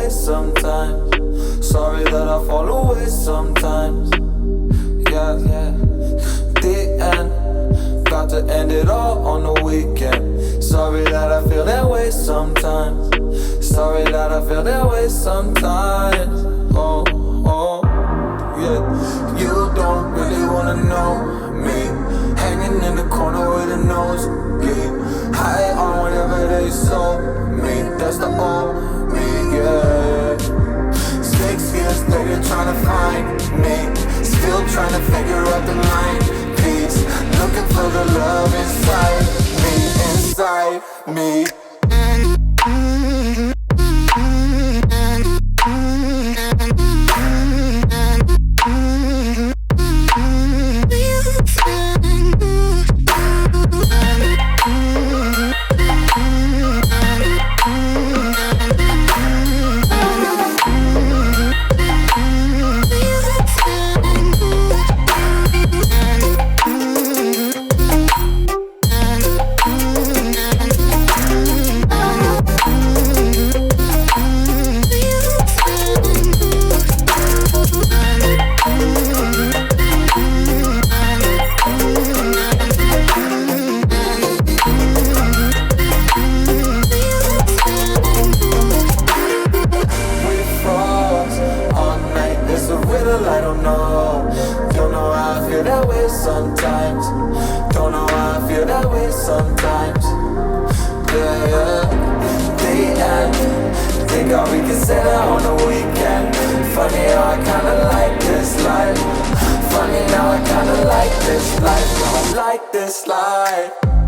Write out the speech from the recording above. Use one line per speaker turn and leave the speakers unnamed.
away sometimes. Sorry that I fall away sometimes. Yeah, yeah. The end, got to end it all on the weekend. Sorry that I feel that way sometimes. Sorry that I feel that way sometimes. Oh, oh, yeah. You don't really wanna know me, hanging in the corner with a nosebleed, high on whatever they sold me. That's the old me, yeah. 6 years later trying to find me, still trying to figure out the mind piece, looking for the love inside me. Funny now I kinda like this life. I like this life.